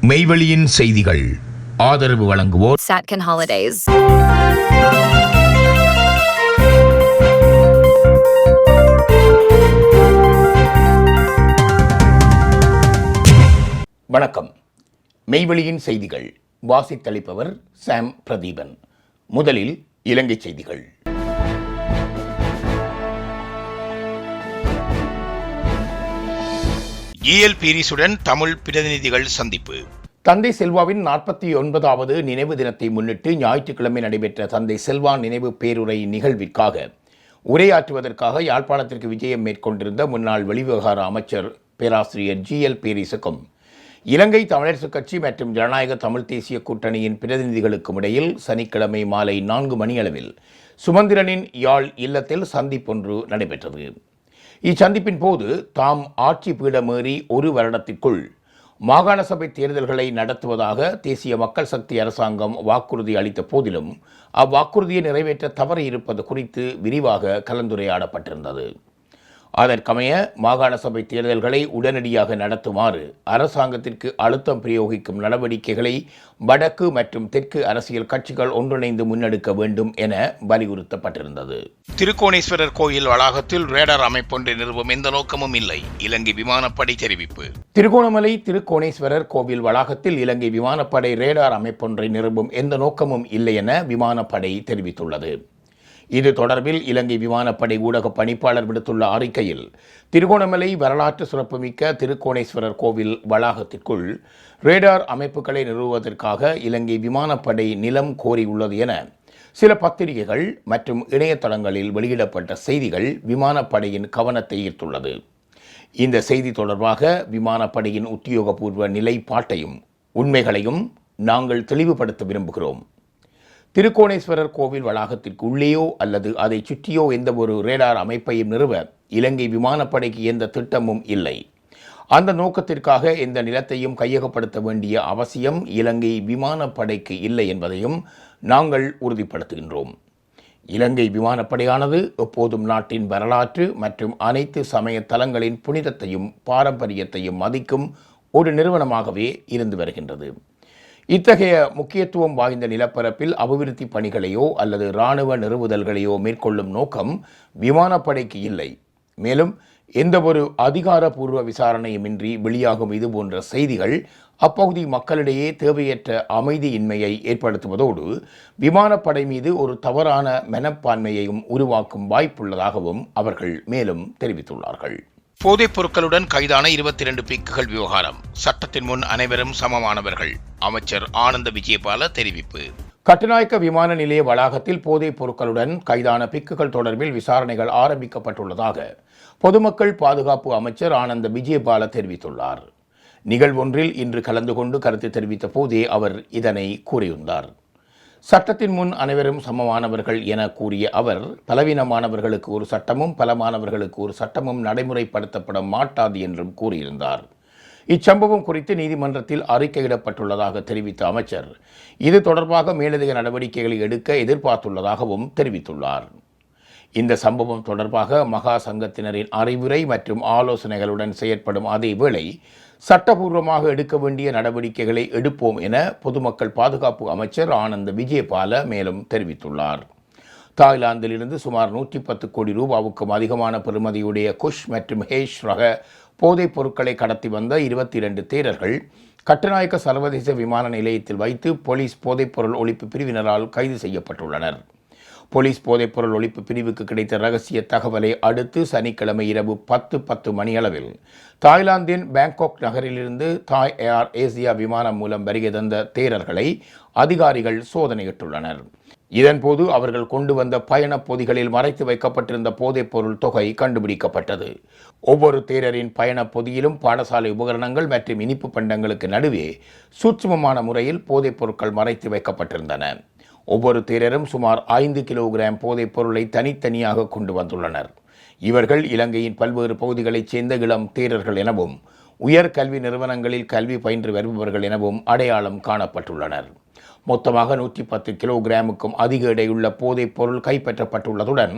மெய்வெளியின் செய்திகள் ஆதரவு வழங்குவோர் Satcon Holidays. வணக்கம். மெய்வெளியின் செய்திகள் வாசித்தளிப்பவர் சாம் பிரதீபன். முதலில் இலங்கை செய்திகள். EL பீரிஸுடன் தமிழ் பிரதிநிதிகள் சந்திப்பு. தந்தை செல்வாவின் 49வது நினைவு தினத்தை முன்னிட்டு ஞாயிற்றுக்கிழமை நடைபெற்ற தந்தை செல்வா நினைவு பேருரை நிகழ்விற்காக உரையாற்றுவதற்காக யாழ்ப்பாணத்திற்கு விஜயம் மேற்கொண்டிருந்த முன்னாள் வெளிவிவகார அமைச்சர் பேராசிரியர் GL பீரிஸுக்கும் இலங்கை தமிழரசுக் கட்சி மற்றும் ஜனநாயக தமிழ் தேசிய கூட்டணியின் பிரதிநிதிகளுக்கும் இடையில் சனிக்கிழமை மாலை 4 மணியளவில் சுமந்திரனின் யாழ் இல்லத்தில் சந்திப்பொன்று நடைபெற்றது. இச்சந்திப்பின் போது தாம் ஆட்சி பீடமேறி ஒரு வருடத்திற்குள் மாகாண சபை தேர்தல்களை நடத்துவதாக தேசிய மக்கள் சக்தி அரசாங்கம் வாக்குறுதி அளித்த போதிலும் அவ்வாக்குறுதியை நிறைவேற்ற தவறி இருப்பது குறித்து விரிவாக கலந்துரையாடப்பட்டிருந்தது. அதற்கமைய மாகாண சபை தேர்தல்களை உடனடியாக நடத்துமாறு அரசாங்கத்திற்கு அழுத்தம் பிரயோகிக்கும் நடவடிக்கைகளை வடக்கு மற்றும் தெற்கு அரசியல் கட்சிகள் ஒன்றிணைந்து முன்னெடுக்க வேண்டும் என வலியுறுத்தப்பட்டிருந்தது. திருக்கோணேஸ்வரர் கோயில் வளாகத்தில் ரேடார் அமைப்பொன்றை நிறுவும் எந்த நோக்கமும் இல்லை, இலங்கை விமானப்படை தெரிவிப்பு. திருகோணமலை திருக்கோணேஸ்வரர் கோவில் வளாகத்தில் இலங்கை விமானப்படை ரேடார் அமைப்பொன்றை நிறுவும் எந்த நோக்கமும் இல்லை என விமானப்படை தெரிவித்துள்ளது. இது தொடர்பில் இலங்கை விமானப்படை ஊடக பணிப்பாளர் விடுத்துள்ள அறிக்கையில், திருகோணமலை வரலாற்று சிறப்புமிக்க திருக்கோணேஸ்வரர் கோவில் வளாகத்திற்குள் ரேடார் அமைப்புகளை நிறுவுவதற்காக இலங்கை விமானப்படை நிலம் கோரியுள்ளது என சில பத்திரிகைகள் மற்றும் இணையதளங்களில் வெளியிடப்பட்ட செய்திகள் விமானப்படையின் கவனத்தை ஈர்த்துள்ளது. இந்த செய்தி தொடர்பாக விமானப்படையின் உத்தியோகபூர்வ நிலைப்பாட்டையும் உண்மைகளையும் நாங்கள் தெளிவுபடுத்த விரும்புகிறோம். திருக்கோணேஸ்வரர் கோவில் வளாகத்திற்கு உள்ளேயோ அல்லது அதை சுற்றியோ எந்த ஒரு ரேடார் அமைப்பையும் நிறுவ இலங்கை விமானப்படைக்கு எந்த திட்டமும் இல்லை. அந்த நோக்கத்திற்காக எந்த நிலத்தையும் கையகப்படுத்த வேண்டிய அவசியம் இலங்கை விமானப்படைக்கு இல்லை என்பதையும் நாங்கள் உறுதிப்படுத்துகின்றோம். இலங்கை விமானப்படையானது எப்போதும் நாட்டின் வரலாற்று மற்றும் அனைத்து சமய தலங்களின் புனிதத்தையும் பாரம்பரியத்தையும் மதிக்கும் ஒரு நிறுவனமாகவே இருந்து வருகின்றது. இத்தகைய முக்கியத்துவம் வாய்ந்த நிலப்பரப்பில் அபிவிருத்தி பணிகளையோ அல்லது இராணுவ நிறுவுதல்களையோ மேற்கொள்ளும் நோக்கம் விமானப்படைக்கு இல்லை. மேலும் எந்தவொரு அதிகாரப்பூர்வ விசாரணையுமின்றி வெளியாகும் இதுபோன்ற செய்திகள் அப்பகுதி மக்களிடையே தேவையற்ற அமைதியின்மையை ஏற்படுத்துவதோடு விமானப்படை மீது ஒரு தவறான மனப்பான்மையையும் உருவாக்கும் வாய்ப்புள்ளதாகவும் அவர்கள் மேலும் தெரிவித்துள்ளார்கள். போதைப் பொருட்களுடன் கைதான 22 பிக்குகள் விவகாரம். சட்டத்தின் முன் அனைவரும் சமமானவர்கள், அமைச்சர் ஆனந்த விஜயபால தெரிவிப்பு. கட்டுநாயக்க விமான நிலைய வளாகத்தில் போதைப் பொருட்களுடன் கைதான பிக்குகள் தொடர்பில் விசாரணைகள் ஆரம்பிக்கப்பட்டுள்ளதாக பொதுமக்கள் பாதுகாப்பு அமைச்சர் ஆனந்த விஜயபால தெரிவித்துள்ளார். நிகழ்வொன்றில் இன்று கலந்து கொண்டு கருத்து தெரிவித்த போதே அவர் இதனை கூறியுள்ளார். சட்டத்தின் முன் அனைவரும் சமமானவர்கள் என கூறிய அவர், பலவீனமானவர்களுக்கு ஒரு சட்டமும் பலமானவர்களுக்கு ஒரு சட்டமும் நடைமுறைப்படுத்தப்பட மாட்டாது என்றும் கூறியிருந்தார். இச்சம்பவம் குறித்து நீதிமன்றத்தில் அறிக்கையிடப்பட்டுள்ளதாக தெரிவித்த அமைச்சர், இது தொடர்பாக மேலதிக நடவடிக்கைகளை எடுக்க எதிர்பார்த்துள்ளதாகவும் தெரிவித்துள்ளார். இந்த சம்பவம் தொடர்பாக மகா சங்கத்தினரின் அறிவுரை மற்றும் ஆலோசனைகளுடன் செயற்படும் அதே வேளை சட்டபூர்வமாக எடுக்க வேண்டிய நடவடிக்கைகளை எடுப்போம் என பொதுமக்கள் பாதுகாப்பு அமைச்சர் ஆனந்த விஜயபால மேலும் தெரிவித்துள்ளார். தாய்லாந்திலிருந்து சுமார் 110 கோடி ரூபாவுக்கும் அதிகமான பெறுமதியுடைய குஷ் மற்றும் ஹேஷ் ரக போதைப் பொருட்களை கடத்தி வந்த 22 தேரர்கள் கட்டுநாயக்க சர்வதேச விமான நிலையத்தில் வைத்து போலீஸ் போதைப்பொருள் ஒழிப்பு பிரிவினரால் கைது செய்யப்பட்டுள்ளனர். போலீஸ் போதைப்பொருள் ஒழிப்பு பிரிவுக்கு கிடைத்த ரகசிய தகவலை அடுத்து சனிக்கிழமை இரவு 10:10 மணியளவில் தாய்லாந்தின் பேங்காக் நகரிலிருந்து தாய் ஏர் ஏசியா விமானம் மூலம் வருகை தந்த தேரர்களை அதிகாரிகள் சோதனையிட்டுள்ளனர். இதன்போது அவர்கள் கொண்டு வந்த பயணப் பொதிகளில் மறைத்து வைக்கப்பட்டிருந்த போதைப்பொருள் தொகை கண்டுபிடிக்கப்பட்டது. ஒவ்வொரு தேரரின் பயணப் பொதியிலும் பாடசாலை உபகரணங்கள் மற்றும் இனிப்பு பண்டங்களுக்கு நடுவே சூட்சுமமான முறையில் போதைப் பொருட்கள் மறைத்து வைக்கப்பட்டிருந்தன. ஒவ்வொரு தேரரும் சுமார் 5 கிலோகிராம் போதைப் பொருளை தனித்தனியாக கொண்டு வந்துள்ளனர். இவர்கள் இலங்கையின் பல்வேறு பகுதிகளைச் சேர்ந்த இளம் தேரர்கள் எனவும் உயர் கல்வி நிறுவனங்களில் கல்வி பயின்று வருபவர்கள் எனவும் அடையாளம் காணப்பட்டுள்ளனர். மொத்தமாக 110 கிலோகிராமுக்கும் அதிக எடையுள்ள போதைப் பொருள் கைப்பற்றப்பட்டுள்ளதுடன்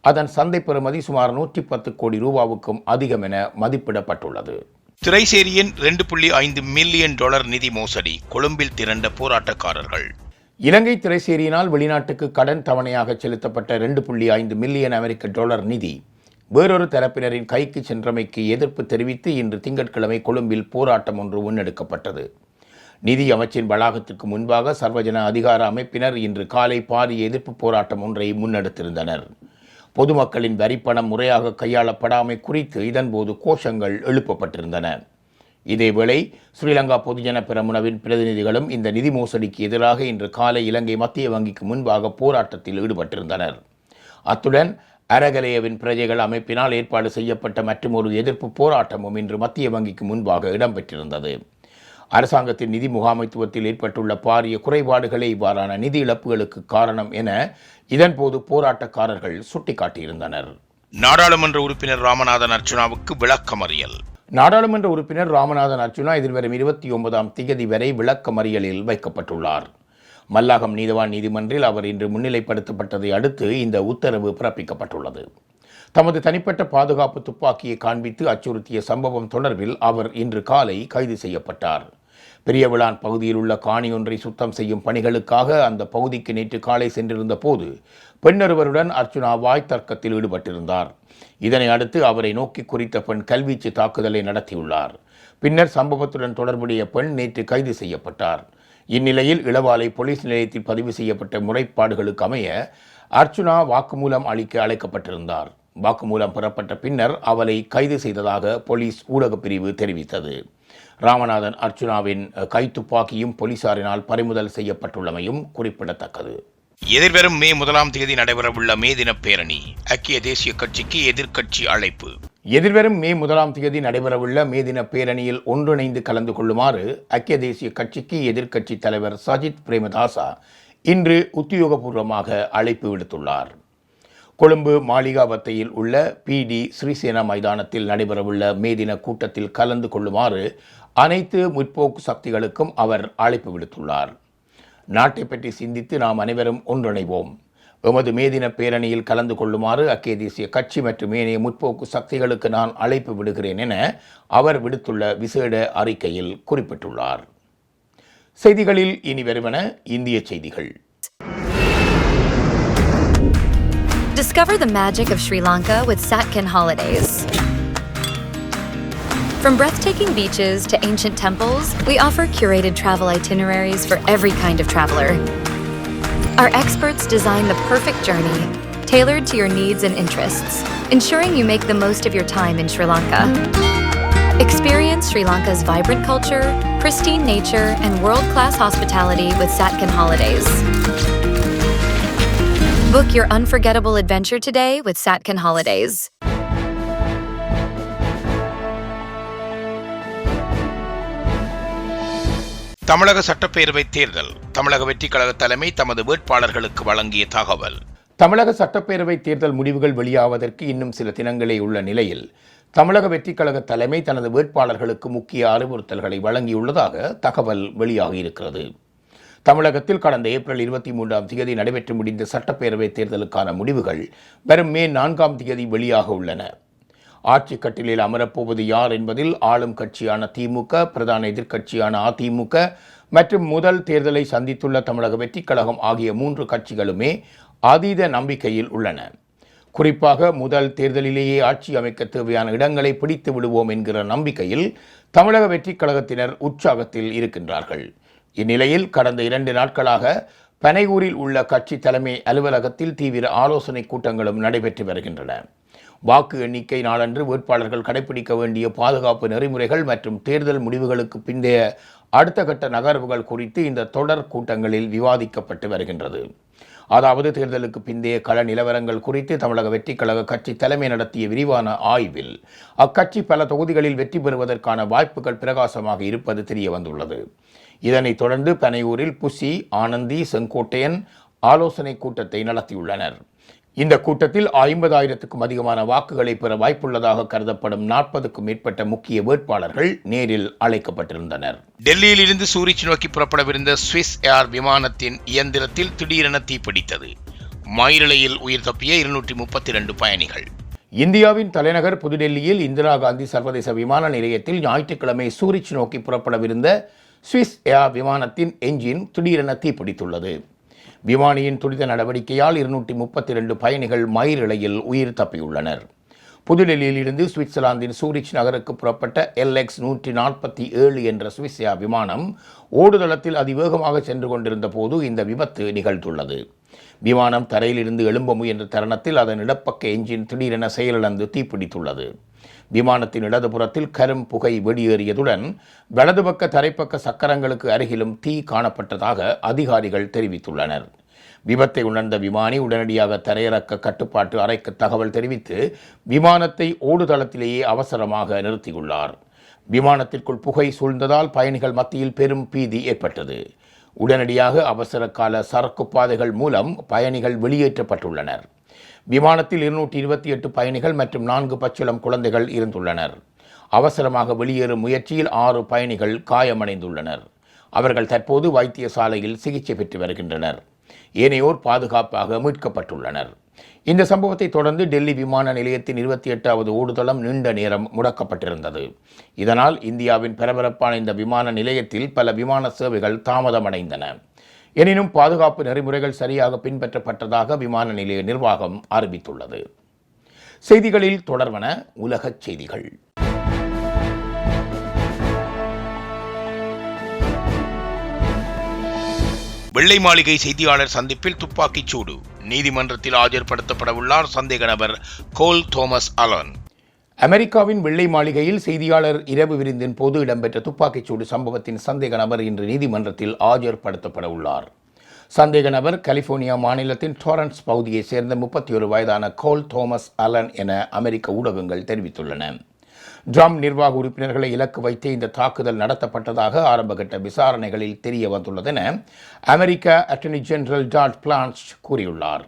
அதன் சந்தை பெறுமதி சுமார் 110 கோடி ரூபாவுக்கும் அதிகம் என மதிப்பிடப்பட்டுள்ளது. திரைசேரியின் $2.5 மில்லியன் நிதி மோசடி, கொழும்பில் திரண்ட போராட்டக்காரர்கள். இலங்கை திரைசேரியினால் வெளிநாட்டுக்கு கடன் தவணையாக செலுத்தப்பட்ட $2.5 மில்லியன் அமெரிக்க நிதி வேறொரு தரப்பினரின் கைக்கு சென்றமைக்கு எதிர்ப்பு தெரிவித்து இன்று திங்கட்கிழமை கொழும்பில் போராட்டம் ஒன்று முன்னெடுக்கப்பட்டது. நிதி அமைச்சின் வளாகத்திற்கு முன்பாக சர்வஜன அதிகார அமைப்பினர் இன்று காலை பாரிய எதிர்ப்பு போராட்டம் ஒன்றை முன்னெடுத்திருந்தனர். பொதுமக்களின் வரிப்பணம் முறையாக கையாளப்படாமை குறித்து இதன்போது கோஷங்கள் எழுப்பப்பட்டிருந்தன. இதேவேளை ஸ்ரீலங்கா பொதுஜன பெரமுனவின் பிரதிநிதிகளும் இந்த நிதி மோசடிக்கு எதிராக இன்று காலை இலங்கை மத்திய வங்கிக்கு முன்பாக போராட்டத்தில் ஈடுபட்டிருந்தனர். அத்துடன் அரகலேயவின் பிரஜைகள் அமைப்பினால் ஏற்பாடு செய்யப்பட்ட மற்றொரு எதிர்ப்பு போராட்டமும் இன்று மத்திய வங்கிக்கு முன்பாக இடம்பெற்றிருந்தது. அரசாங்கத்தின் நிதி முகாமைத்துவத்தில் ஏற்பட்டுள்ள பாரிய குறைபாடுகளே இவ்வாறான நிதி இழப்புகளுக்கு காரணம் என இதன்போது போராட்டக்காரர்கள் சுட்டிக்காட்டியிருந்தனர். நாடாளுமன்ற உறுப்பினர் ராமநாதன் அர்ச்சுனாவுக்கு விளக்கமறியல். நாடாளுமன்ற உறுப்பினர் ராமநாதன் அர்ச்சுனா எதிர்வரும் 29ஆம் திகதி வரை விளக்கமறியலில் வைக்கப்பட்டுள்ளார். மல்லாகம் நீதவான் நீதிமன்றில் அவர் இன்று முன்னிலைப்படுத்தப்பட்டதை அடுத்து இந்த உத்தரவு பிறப்பிக்கப்பட்டுள்ளது. தமது தனிப்பட்ட பாதுகாப்பு துப்பாக்கியை காண்பித்து அச்சுறுத்திய சம்பவம் தொடர்பில் அவர் இன்று காலை கைது செய்யப்பட்டார். பெரியவிளான் பகுதியில் உள்ள காணி ஒன்றை சுத்தம் செய்யும் பணிகளுக்காக அந்த பகுதிக்கு நேற்று காலை சென்றிருந்த போது பெண்ணொருவருடன் அர்ச்சுனா வாய் தர்க்கத்தில் ஈடுபட்டிருந்தார். இதனை அடுத்து அவரை நோக்கி குறித்த பெண் கல்வீச்சு தாக்குதலை நடத்தியுள்ளார். பின்னர் சம்பவத்துடன் தொடர்புடைய பெண் நேற்று கைது செய்யப்பட்டார். இந்நிலையில் இளவாலை போலீஸ் நிலையத்தில் பதிவு செய்யப்பட்ட முறைப்பாடுகளுக்கு அமைய அர்ச்சுனா வாக்குமூலம் அளிக்க அழைக்கப்பட்டிருந்தார். வாக்குமூலம் பெறப்பட்ட பின்னர் அவரை கைது செய்ததாக போலீஸ் ஊடகப் பிரிவு தெரிவித்தது. ராமநாதன் அர்ச்சுனாவின் கைத்துப்பாக்கியும் போலீசாரினால் பறிமுதல் செய்யப்பட்டுள்ளமையும் குறிப்பிடத்தக்கது. எதிர்வரும் மே 1ஆம் தேதி நடைபெறவுள்ள மே தின பேரணி, ஐக்கிய தேசிய கட்சிக்கு எதிர்க்கட்சி அழைப்பு. எதிர்வரும் மே 1ஆம் தேதி நடைபெறவுள்ள மே தின பேரணியில் ஒன்றிணைந்து கலந்து கொள்ளுமாறு ஐக்கிய தேசிய கட்சிக்கு எதிர்க்கட்சி தலைவர் சஜித் பிரேமதாசா இன்று உத்தியோகபூர்வமாக அழைப்பு விடுத்துள்ளார். கொழும்பு மாளிகாவத்தையில் உள்ள PD ஸ்ரீசேனா மைதானத்தில் நடைபெறவுள்ள மே தின கூட்டத்தில் கலந்து கொள்ளுமாறு அனைத்து முற்போக்கு சக்திகளுக்கும் அவர் அழைப்பு விடுத்துள்ளார். நாட்டை பற்றி சிந்தித்து நாம் அனைவரும் ஒன்றிணைவோம். எமது மே தின பேரணியில் கலந்து கொள்ளுமாறு ஐக்கிய தேசிய கட்சி மற்றும் ஏனைய முற்போக்கு சக்திகளுக்கு நான் அழைப்பு விடுகிறேன் என அவர் விடுத்துள்ள விசேட அறிக்கையில் குறிப்பிட்டுள்ளார். செய்திகளில் இனி வருவன இந்திய செய்திகள். Discover the magic of Sri Lanka with Satkin Holidays. From breathtaking beaches to ancient temples, we offer curated travel itineraries for every kind of traveler. Our experts design the perfect journey, tailored to your needs and interests, ensuring you make the most of your time in Sri Lanka. Experience Sri Lanka's vibrant culture, pristine nature, and world-class hospitality with Satkin Holidays. Book your unforgettable adventure today with Satkin Holidays. தமிழக சட்டப்பேரவை தேர்தல், தமிழக வெற்றிக் கழக தலைமை தமது வேட்பாளர்களுக்கு வழங்கிய தகவல். தமிழக சட்டப்பேரவை தேர்தல் முடிவுகள் வெளியாவதற்கு இன்னும் சில தினங்களே உள்ள நிலையில் தமிழக வெற்றிக் கழக தலைமை தனது வேட்பாளர்களுக்கு முக்கிய அறிவுறுத்தல்களை வழங்கியுள்ளதாக தகவல் வெளியாகியிருக்கிறது. தமிழகத்தில் கடந்த ஏப்ரல் 23ஆம் தேதி நடைபெற்று முடிந்த சட்டப்பேரவை தேர்தலுக்கான முடிவுகள் வரும் மே 4ஆம் தேதி வெளியாக உள்ளன. ஆட்சி கட்டிலில் அமரப்போவது யார் என்பதில் ஆளும் கட்சியான திமுக, பிரதான எதிர்க்கட்சியான அதிமுக மற்றும் முதல் தேர்தலை சந்தித்துள்ள தமிழக வெற்றிக் கழகம் ஆகிய 3 கட்சிகளுமே அதீத நம்பிக்கையில் உள்ளன. குறிப்பாக முதல் தேர்தலிலேயே ஆட்சி அமைக்க தேவையான இடங்களை பிடித்து விடுவோம் என்கிற நம்பிக்கையில் தமிழக வெற்றிக் கழகத்தினர் உற்சாகத்தில் இருக்கின்றார்கள். இந்நிலையில் கடந்த 2 நாட்களாக பனையூரில் உள்ள கட்சி தலைமை அலுவலகத்தில் தீவிர ஆலோசனை கூட்டங்களும் நடைபெற்று வருகின்றன. வாக்கு எண்ணிக்கை நாளன்று வேட்பாளர்கள் கடைபிடிக்க வேண்டிய பாதுகாப்பு நெறிமுறைகள் மற்றும் தேர்தல் முடிவுகளுக்கு பிந்தைய அடுத்த கட்ட நகர்வுகள் குறித்து இந்த தொடர் கூட்டங்களில் விவாதிக்கப்பட்டு வருகின்றது. அதாவது தேர்தலுக்கு பிந்தைய கள நிலவரங்கள் குறித்து தமிழக வெற்றிக் கழக கட்சி தலைமை நடத்திய விரிவான ஆய்வில் அக்கட்சி பல தொகுதிகளில் வெற்றி பெறுவதற்கான வாய்ப்புகள் பிரகாசமாக இருப்பது தெரிய வந்துள்ளது. இதனைத் தொடர்ந்து பனையூரில் புசி, ஆனந்தி, செங்கோட்டையன் ஆலோசனை கூட்டத்தை நடத்தியுள்ளனர். இந்த கூட்டத்தில் 50,000க்கும் அதிகமான வாக்குகளை பெற வாய்ப்புள்ளதாக கருதப்படும் 40க்கும் மேற்பட்ட முக்கிய வேட்பாளர்கள் நேரில் அழைக்கப்பட்டிருந்தனர். டெல்லியில் இருந்து சூரிச் நோக்கி புறப்படவிருந்த ஸ்விஸ் ஏர் விமானத்தின் இயந்திரத்தில் திடீரென தீப்பிடித்தது. மயிரிழையில் உயிர் தப்பிய 232 பயணிகள். இந்தியாவின் தலைநகர் புதுடெல்லியில் இந்திரா காந்தி சர்வதேச விமான நிலையத்தில் ஞாயிற்றுக்கிழமை சூரிச் நோக்கி புறப்படவிருந்த சுவிஸ் ஏர் விமானத்தின் என்ஜின் திடீரென தீப்பிடித்துள்ளது. விமானியின் துரித நடவடிக்கையால் 232 பயணிகள் மயிரிழையில் உயிர் தப்பியுள்ளனர். புதுடெல்லியில் இருந்து சுவிட்சர்லாந்தின் சூரிச் நகருக்கு புறப்பட்ட LX 147 என்ற சுவிஸ் ஏர் விமானம் ஓடுதளத்தில் அதிவேகமாக சென்று கொண்டிருந்த போது இந்த விபத்து நிகழ்ந்துள்ளது. விமானம் தரையிலிருந்து எழும்ப முயன்ற தருணத்தில் அதன் இடப்பக்க என்ஜின் திடீரென செயலிழந்து தீப்பிடித்துள்ளது. விமானத்தின் இடதுபுறத்தில் கரும் புகை வெளியேறியதுடன் வலதுபக்க தரைப்பக்க சக்கரங்களுக்கு அருகிலும் தீ காணப்பட்டதாக அதிகாரிகள் தெரிவித்துள்ளனர். விபத்தை உணர்ந்த விமானி உடனடியாக தரையிறக்க கட்டுப்பாட்டு அறைக்கு தகவல் தெரிவித்து விமானத்தை ஓடுதளத்திலேயே அவசரமாக நிறுத்தியுள்ளார். விமானத்திற்குள் புகை சூழ்ந்ததால் பயணிகள் மத்தியில் பெரும் பீதி ஏற்பட்டது. உடனடியாக அவசர கால சரக்கு பாதைகள் மூலம் பயணிகள் வெளியேற்றப்பட்டுள்ளனர். விமானத்தில் 228 பயணிகள் மற்றும் 4 பச்சிளம் குழந்தைகள் இருந்துள்ளனர். அவசரமாக வெளியேறும் முயற்சியில் 6 பயணிகள் காயமடைந்துள்ளனர். அவர்கள் தற்போது வைத்தியசாலையில் சிகிச்சை பெற்று வருகின்றனர். ஏனையோர் பாதுகாப்பாக மீட்கப்பட்டுள்ளனர். இந்த சம்பவத்தை தொடர்ந்து டெல்லி விமான நிலையத்தின் 28வது ஓடுதளம் நீண்ட நேரம் முடக்கப்பட்டிருந்தது. இதனால் இந்தியாவின் பரபரப்பான இந்த விமான நிலையத்தில் பல விமான சேவைகள் தாமதமடைந்தன. எனினும் பாதுகாப்பு நெறிமுறைகள் சரியாக பின்பற்றப்பட்டதாக விமான நிலைய நிர்வாகம் அறிவித்துள்ளது. செய்திகளில் தொடர்வன உலகச் செய்திகள். வெள்ளை மாளிகை செய்தியாளர் சந்திப்பில் துப்பாக்கிச் சூடு. நீதிமன்றத்தில் ஆஜர்படுத்தப்பட உள்ளார் சந்தேக நபர் கோல் தோமஸ் அலன். அமெரிக்காவின் வெள்ளை மாளிகையில் செய்தியாளர் இரவு விருந்தின் போது இடம்பெற்ற துப்பாக்கிச் சூடு சம்பவத்தின் சந்தேக நபர் இன்று நீதிமன்றத்தில் ஆஜர்படுத்தப்பட உள்ளார். சந்தேக நபர் கலிபோர்னியா மாநிலத்தின் டாரன்ஸ் பகுதியைச் சேர்ந்த 31 வயதான கோல் தோமஸ் அலன் என அமெரிக்க ஊடகங்கள் தெரிவித்துள்ளன. ட்ரம்ப் நிர்வாக உறுப்பினர்களை இலக்கு வைத்து இந்த தாக்குதல் நடத்தப்பட்டதாக ஆரம்பகட்ட விசாரணைகளில் தெரிய வந்துள்ளதென அமெரிக்க அட்டர்னி ஜெனரல் ஜார்ஜ் பிளான்ஸ் கூறியுள்ளார்.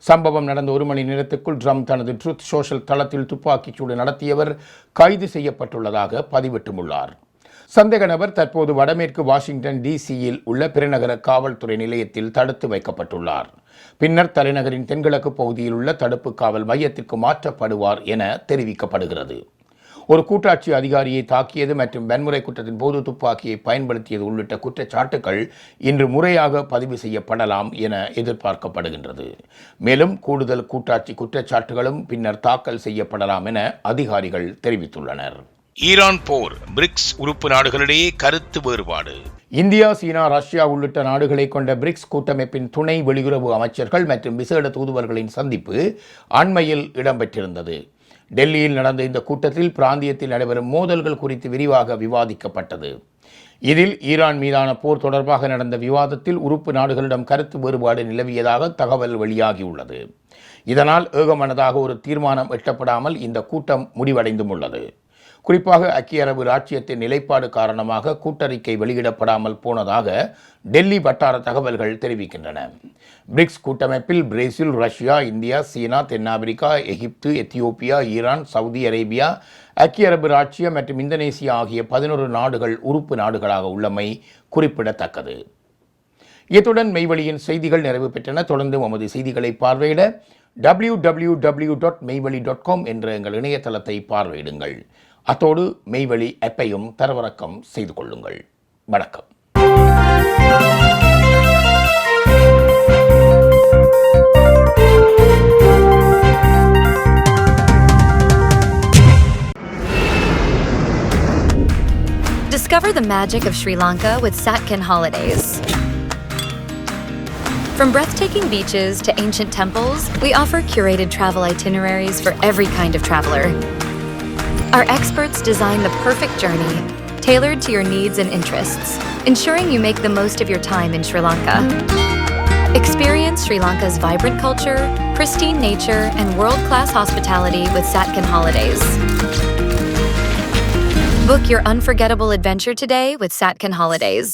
சம்பவம் நடந்த 1 மணி நேரத்துக்குள் ட்ரம்ப் தனது ட்ரூத் சோஷியல் தளத்தில் துப்பாக்கிச்சூடு நடத்தியவர் கைது செய்யப்பட்டுள்ளதாக பதிவிட்டுள்ளார். சந்தேக நபர் தற்போது வடமேற்கு வாஷிங்டன் டிசியில் உள்ள பெருநகர காவல்துறை நிலையத்தில் தடுத்து வைக்கப்பட்டுள்ளார். பின்னர் தலைநகரின் தென்கிழக்கு பகுதியில் உள்ள தடுப்பு காவல் மையத்திற்கு மாற்றப்படுவார் என தெரிவிக்கப்படுகிறது. ஒரு கூட்டாட்சி அதிகாரியை தாக்கியது மற்றும் வன்முறை குற்றத்தின் போது துப்பாக்கியை பயன்படுத்தியது உள்ளிட்ட குற்றச்சாட்டுகள் இன்று முறையாக பதிவு செய்யப்படலாம் என எதிர்பார்க்கப்படுகின்றது. மேலும் கூடுதல் கூட்டாட்சி குற்றச்சாட்டுகளும் பின்னர் தாக்கல் செய்யப்படலாம் என அதிகாரிகள் தெரிவித்துள்ளனர். ஈரான் போர், பிரிக்ஸ் உறுப்பு நாடுகளிடையே கருத்து வேறுபாடு. இந்தியா, சீனா, ரஷ்யா உள்ளிட்ட நாடுகளை கொண்ட பிரிக்ஸ் கூட்டமைப்பின் துணை வெளியுறவு அமைச்சர்கள் மற்றும் விசேட தூதுவர்களின் சந்திப்பு அண்மையில் இடம்பெற்றிருந்தது. டெல்லியில் நடந்த இந்த கூட்டத்தில் பிராந்தியத்தில் நடைபெறும் மோதல்கள் குறித்து விரிவாக விவாதிக்கப்பட்டது. இதில் ஈரான் மீதான போர் தொடர்பாக நடந்த விவாதத்தில் உறுப்பு நாடுகளிடம் கருத்து வேறுபாடு நிலவியதாக தகவல் வெளியாகியுள்ளது. இதனால் ஏகமனதாக ஒரு தீர்மானம் எட்டப்படாமல் இந்த கூட்டம் முடிவடைந்தும் உள்ளது. குறிப்பாக ஐக்கிய அரபு ராச்சியத்தின் நிலைப்பாடு காரணமாக கூட்டறிக்கை வெளியிடப்படாமல் போனதாக டெல்லி வட்டார தகவல்கள் தெரிவிக்கின்றன. பிரிக்ஸ் கூட்டமைப்பில் பிரேசில், ரஷ்யா, இந்தியா, சீனா, தென்னாப்பிரிக்கா, எகிப்து, எத்தியோப்பியா, ஈரான், சவுதி அரேபியா, ஐக்கிய அரபு ராச்சியம் மற்றும் இந்தோனேசியா ஆகிய 11 நாடுகள் உறுப்பு நாடுகளாக உள்ளமை குறிப்பிடத்தக்கது. இத்துடன் மெய்வழியின் செய்திகள் நிறைவு பெற்றன. தொடர்ந்து நமது செய்திகளை பார்வையிட www.மெய்வழி.com என்ற எங்கள் இணையதளத்தை பார்வையிடுங்கள். அத்தோடு மெய்வழி ஆப்பையும் தரவிறக்கம் செய்து கொள்ளுங்கள். வணக்கம். Discover the magic of Sri Lanka with Satkin Holidays. From breathtaking beaches to ancient temples, we offer curated travel itineraries for every kind of traveler. Our experts design the perfect journey, tailored to your needs and interests, ensuring you make the most of your time in Sri Lanka. Experience Sri Lanka's vibrant culture, pristine nature, and world-class hospitality with Satkin Holidays. Book your unforgettable adventure today with Satkin Holidays.